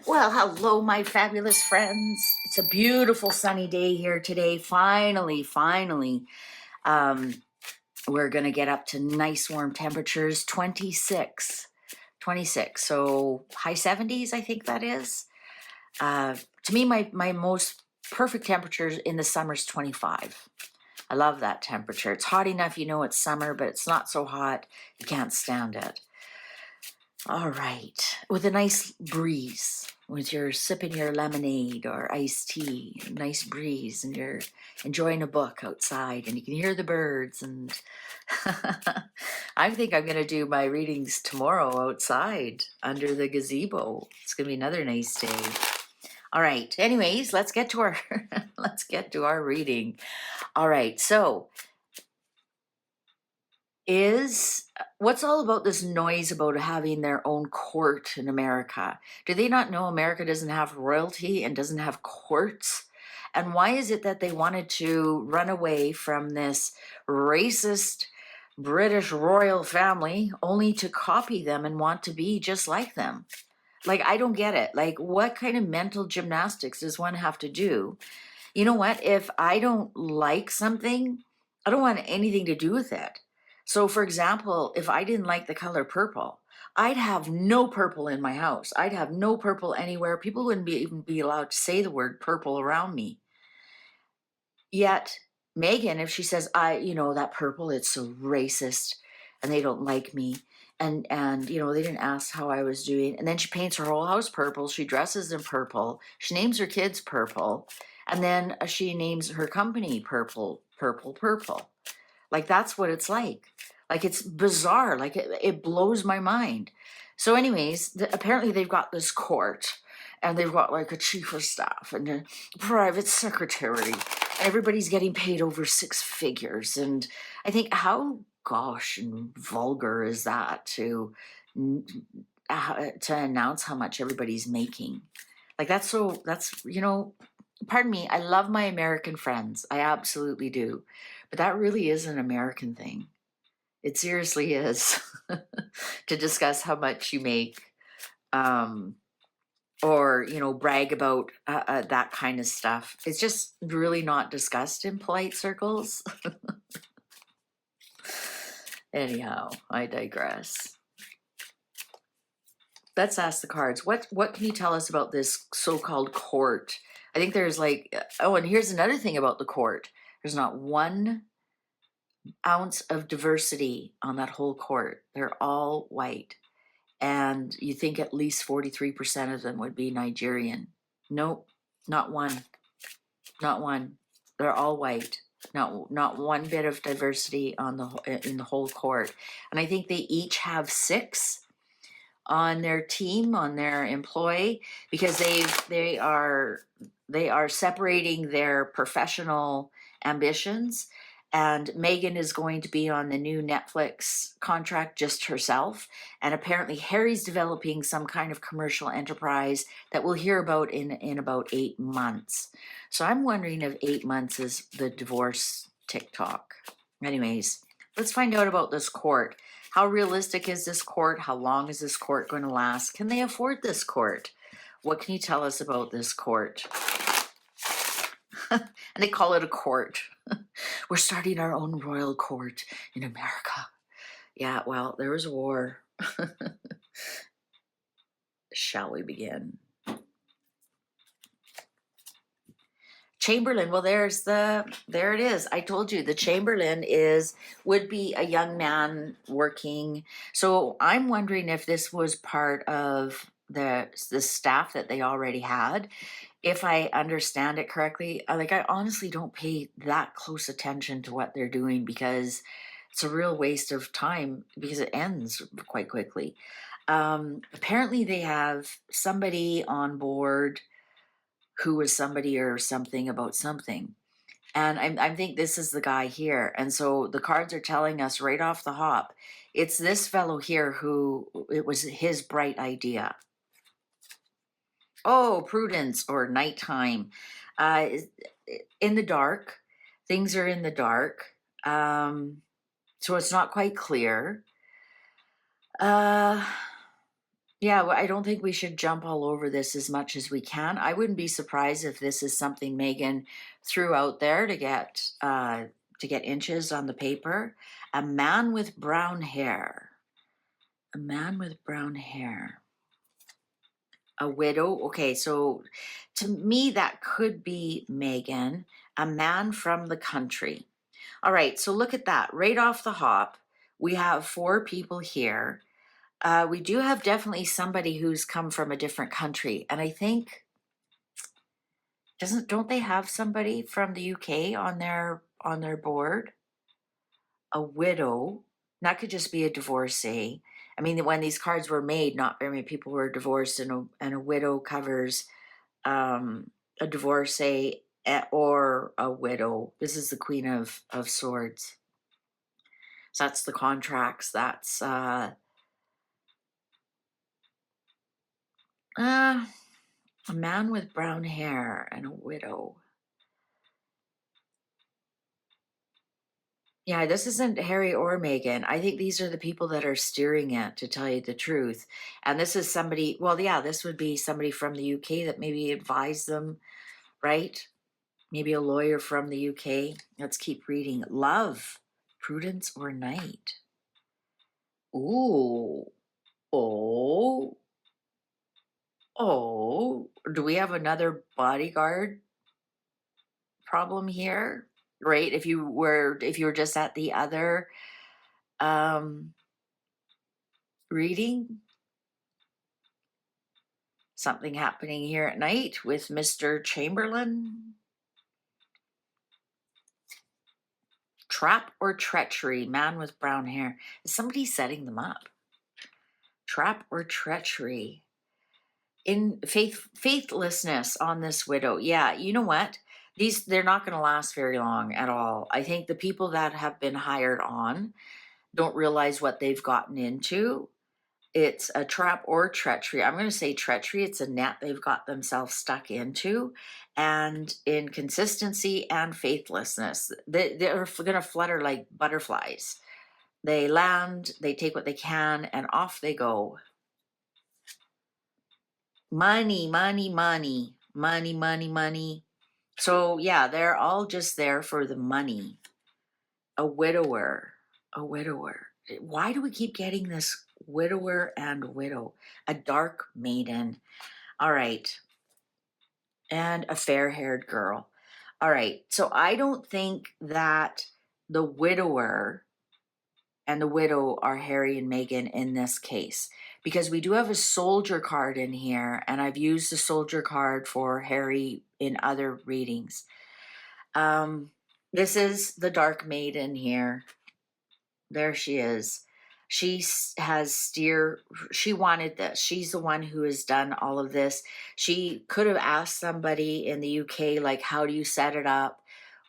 Well, hello, my fabulous friends. It's a beautiful sunny day here today. Finally. Um, we're going to get up to nice warm temperatures, 26. So high 70s, I think that is. To me, my most perfect temperature in the summer is 25. I love that temperature. It's hot enough, you know it's summer, but it's not so hot you can't stand it. All right, with a nice breeze, with you're sipping your lemonade or iced tea, nice breeze, and you're enjoying a book outside, and you can hear the birds. And I think I'm going to do my readings tomorrow outside under the gazebo. It's going to be another nice day. All right. Anyways, let's get to our reading. All right. So, what's all about this noise about having their own court in America? Do they not know America doesn't have royalty and doesn't have courts? And why is it that they wanted to run away from this racist British royal family only to copy them and want to be just like them? Like, I don't get it. Like, what kind of mental gymnastics does one have to do? You know what? If I don't like something, I don't want anything to do with it. So, for example, if I didn't like the color purple, I'd have no purple in my house. I'd have no purple anywhere. People wouldn't even be allowed to say the word purple around me. Yet, Meghan, if she says, that purple, it's so racist and they don't like me. And they didn't ask how I was doing. And then she paints her whole house purple. She dresses in purple. She names her kids purple. And then she names her company purple. Like, that's what it's like. Like, it's bizarre. Like, it blows my mind. So anyways, apparently they've got this court, and they've got like a chief of staff and a private secretary. Everybody's getting paid over six figures. And I think, how gosh and vulgar is that to announce how much everybody's making? Like, that's pardon me, I love my American friends. I absolutely do. But that really is an American thing. It seriously is. To discuss how much you make, or, brag about that kind of stuff. It's just really not discussed in polite circles. Anyhow, I digress. Let's ask the cards. What can you tell us about this so-called court? I think there's and here's another thing about the court. There's not 1 ounce of diversity on that whole court. They're all white. And you think at least 43% of them would be Nigerian. Nope, not one. Not one. They're all white. Not one bit of diversity in the whole court. And I think they each have 6 on their team, on their employee, because they are separating their professional ambitions. And Meghan is going to be on the new Netflix contract just herself. And apparently Harry's developing some kind of commercial enterprise that we'll hear about in about 8 months. So I'm wondering if 8 months is the divorce TikTok. Anyways, let's find out about this court. How realistic is this court? How long is this court going to last? Can they afford this court? What can you tell us about this court? And they call it a court. We're starting our own royal court in America. Yeah, well, there was a war. Shall we begin? Chamberlain, well, there it is. I told you the Chamberlain would be a young man working. So I'm wondering if this was part of the staff that they already had. If I understand it correctly, I honestly don't pay that close attention to what they're doing, because it's a real waste of time, because it ends quite quickly. Apparently they have somebody on board who was somebody or something about something. And I think this is the guy here. And so the cards are telling us right off the hop, it's this fellow here who, it was his bright idea. Oh, prudence, or nighttime. In the dark. Things are in the dark. So it's not quite clear. Yeah, well, I don't think we should jump all over this as much as we can. I wouldn't be surprised if this is something Meghan threw out there to get inches on the paper. A man with brown hair. A man with brown hair. A widow. Okay, so to me that could be Meghan. A man from the country. All right, so look at that. Right off the hop, we have 4 people here. We do have definitely somebody who's come from a different country, and I think don't they have somebody from the UK on their board? A widow. That could just be a divorcee. I mean, when these cards were made, not very many people were divorced, and a widow covers a divorcee or a widow. This is the Queen of Swords. So that's the contracts. That's a man with brown hair and a widow. Yeah, this isn't Harry or Meghan. I think these are the people that are steering it, to tell you the truth. And this is somebody, well, yeah, this would be somebody from the UK that maybe advised them, right? Maybe a lawyer from the UK. Let's keep reading. Love, prudence, or night. Ooh, oh, oh. Do we have another bodyguard problem here? Right? If you were just at the other reading, something happening here at night with Mr. Chamberlain. Trap or treachery, man with brown hair. Is somebody setting them up? Trap or treachery? In faithlessness on this widow. Yeah, you know what? They're not going to last very long at all. I think the people that have been hired on don't realize what they've gotten into. It's a trap or treachery. I'm going to say treachery. It's a net they've got themselves stuck into. And inconsistency and faithlessness. They're going to flutter like butterflies. They land, they take what they can, and off they go. Money, money, money, money, money, money. So, yeah, they're all just there for the money. A widower, a widower. Why do we keep getting this widower and widow? A dark maiden. All right. And a fair-haired girl. All right. So I don't think that the widower and the widow are Harry and Meghan in this case, because we do have a soldier card in here, and I've used the soldier card for Harry in other readings. This is the Dark Maiden here. There she is. She she wanted this. She's the one who has done all of this. She could have asked somebody in the UK, like, how do you set it up?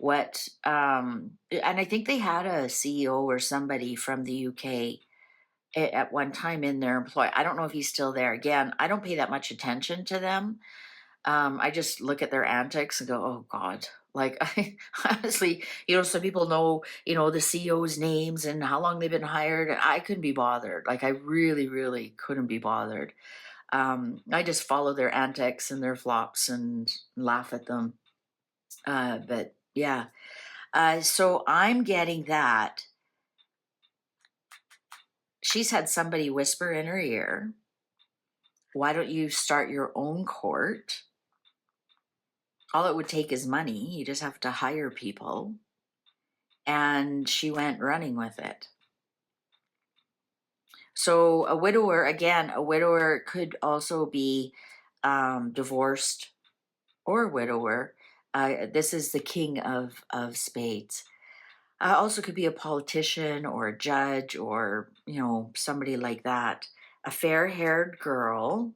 And I think they had a CEO or somebody from the UK at one time in their employ. I don't know if he's still there. Again, I don't pay that much attention to them. I just look at their antics and go, oh God. Like, I honestly, some people know, the CEO's names and how long they've been hired. And I couldn't be bothered. Like, I really, really couldn't be bothered. I just follow their antics and their flops and laugh at them. But yeah. So I'm getting that she's had somebody whisper in her ear, why don't you start your own court? All it would take is money. You just have to hire people. And she went running with it. So a widower could also be divorced or widower. This is the king of spades. Also could be a politician or a judge or, somebody like that. A fair-haired girl.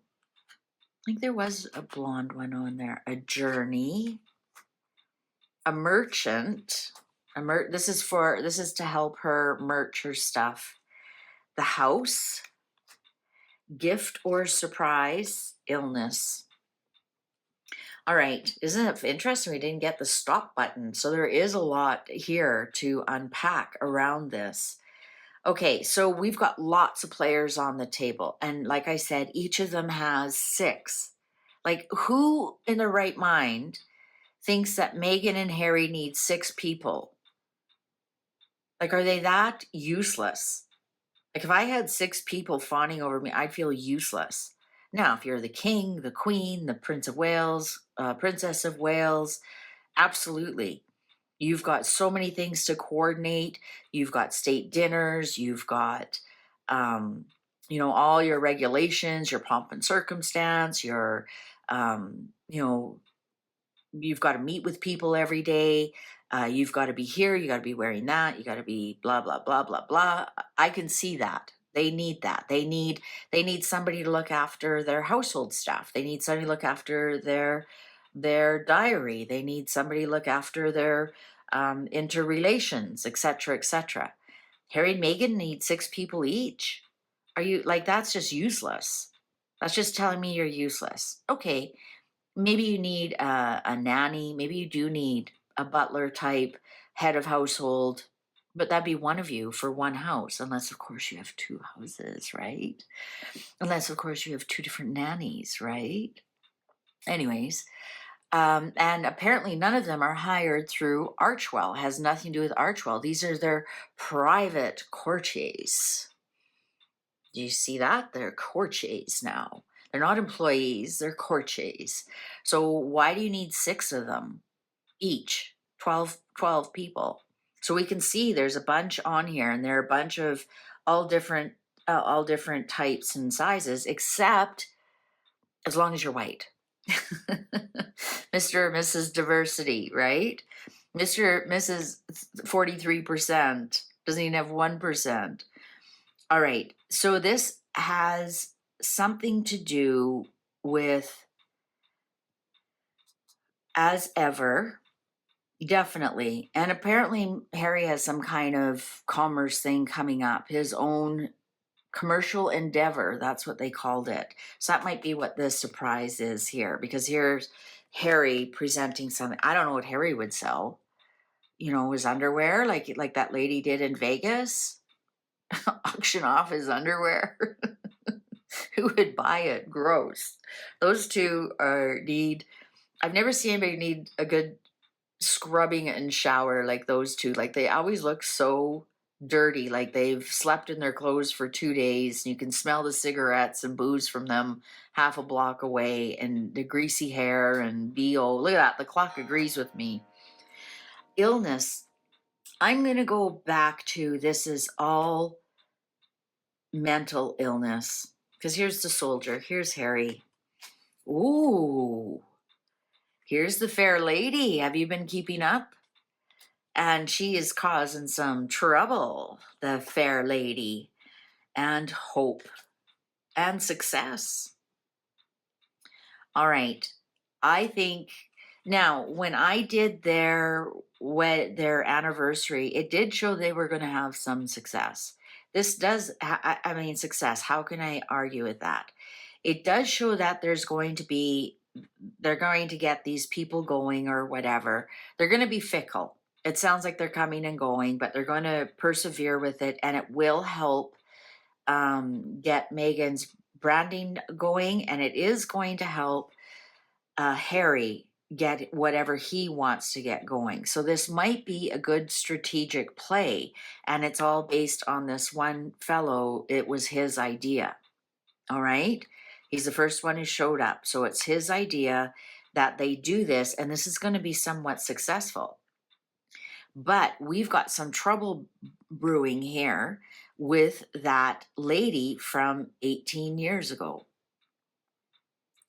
I think there was a blonde one on there. A journey. A merchant. This is to help her merch her stuff. The house. Gift or surprise. Illness. All right, isn't it interesting we didn't get the stop button? So there is a lot here to unpack around this. Okay, so we've got lots of players on the table. And like I said, each of them has 6. Like, who in their right mind thinks that Meghan and Harry need 6 people? Like, are they that useless? Like, if I had 6 people fawning over me, I'd feel useless. Now, if you're the king, the queen, the Prince of Wales, Princess of Wales, absolutely. You've got so many things to coordinate. You've got state dinners. You've got, all your regulations, your pomp and circumstance, your, you've got to meet with people every day. You've got to be here. You got to be wearing that. You got to be blah blah blah blah blah. I can see that. They need that. They need somebody to look after their household stuff. They need somebody to look after their diary. They need somebody to look after their interrelations, etc., etc. Harry and Meghan need 6 people each. Are you like that's just useless? That's just telling me you're useless. Okay, maybe you need a nanny. Maybe you do need a butler type head of household, but that'd be one of you for one house, unless, of course, you have 2 houses, right? Unless, of course, you have 2 different nannies, right? Anyways, and apparently none of them are hired through Archwell. It has nothing to do with Archwell. These are their private courtiers. Do you see that? They're courtiers now. They're not employees, they're courtiers. So why do you need 6 of them each? 12 people. So we can see there's a bunch on here, and there are a bunch of all different types and sizes, except as long as you're white. Mr. or Mrs. Diversity, right? Mrs. 43% doesn't even have 1%. All right. So this has something to do with, as ever, definitely. And apparently Harry has some kind of commerce thing coming up, his own commercial endeavor. That's what they called it. So that might be what the surprise is here, because here's Harry presenting something. I don't know what Harry would sell. His underwear, like that lady did in Vegas, auction off his underwear. Who would buy it? Gross. Those two need. I've never seen anybody need a good scrubbing and shower like those two. Like, they always look so dirty, like they've slept in their clothes for 2 days. And you can smell the cigarettes and booze from them half a block away, and the greasy hair and BO. Look at that. The clock agrees with me. Illness. I'm going to go back to this is all mental illness. Because here's the soldier. Here's Harry. Ooh. Here's the fair lady. Have you been keeping up? And she is causing some trouble, the fair lady. And hope. And success. All right. I think now when I did their anniversary, it did show they were going to have some success. This does, success. How can I argue with that? It does show that they're going to get these people going or whatever. They're going to be fickle. It sounds like they're coming and going, but they're going to persevere with it, and it will help get Meghan's branding going, and it is going to help Harry get whatever he wants to get going. So this might be a good strategic play, and it's all based on this one fellow. It was his idea. All right. He's the first one who showed up. So it's his idea that they do this, and this is going to be somewhat successful. But we've got some trouble brewing here with that lady from 18 years ago.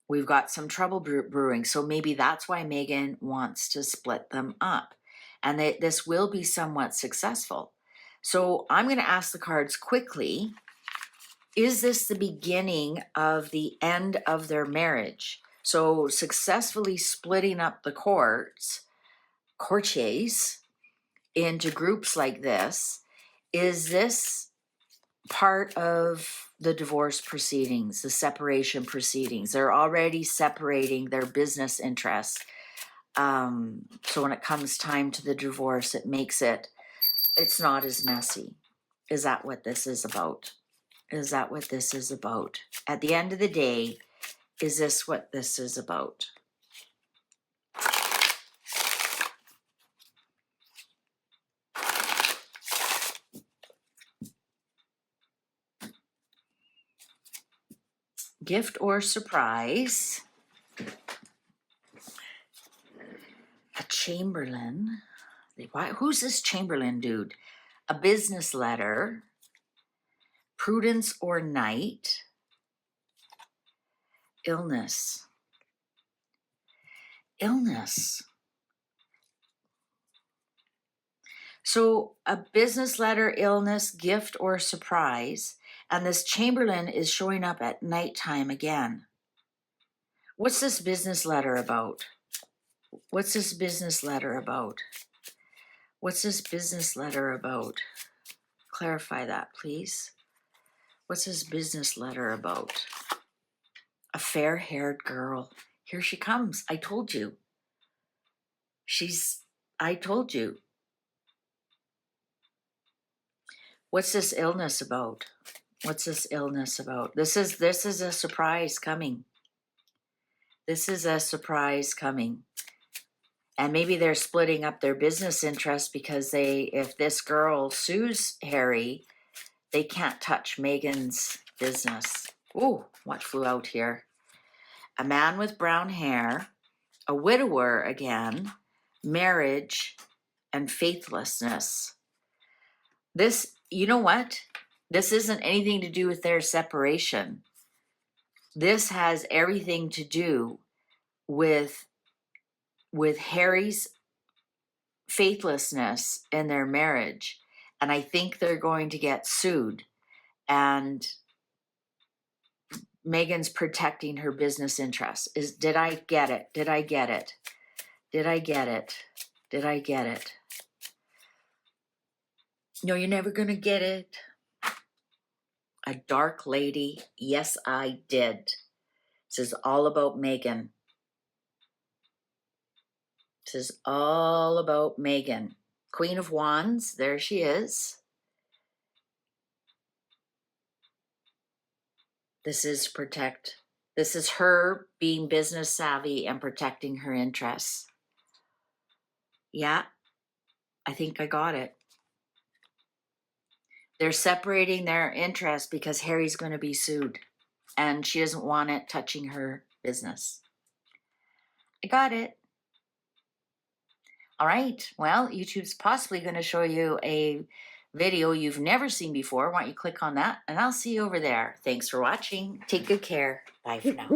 We've got some trouble brewing. So maybe that's why Meghan wants to split them up. And this will be somewhat successful. So I'm going to ask the cards quickly. Is this the beginning of the end of their marriage? So successfully splitting up the courtiers, into groups like this, is this part of the divorce proceedings, the separation proceedings? They're already separating their business interests. So when it comes time to the divorce, it's not as messy. Is that what this is about? Is that what this is about? At the end of the day, is this what this is about? Gift or surprise? A Chamberlain. Why, who's this Chamberlain dude? A business letter. Prudence or night. Illness. Illness. So a business letter, illness, gift, or surprise. And this Chamberlain is showing up at nighttime again. What's this business letter about? What's this business letter about? What's this business letter about? Clarify that, please. What's this business letter about? A fair-haired girl. Here she comes. I told you. I told you. What's this illness about? What's this illness about? This is a surprise coming. This is a surprise coming. And maybe they're splitting up their business interests because if this girl sues Harry, they can't touch Meghan's business. Ooh, what flew out here? A man with brown hair, a widower again, marriage, and faithlessness. This, you know what? This isn't anything to do with their separation. This has everything to do with Harry's faithlessness in their marriage. And I think they're going to get sued. And Meghan's protecting her business interests. Did I get it? Did I get it? Did I get it? Did I get it? No, you're never going to get it. A dark lady. Yes, I did. This is all about Meghan. This is all about Meghan. Queen of Wands. There she is. This is This is her being business savvy and protecting her interests. Yeah, I think I got it. They're separating their interests because Harry's going to be sued and she doesn't want it touching her business. I got it. All right. Well, YouTube's possibly going to show you a video you've never seen before. Why don't you click on that and I'll see you over there. Thanks for watching. Take good care. Bye for now.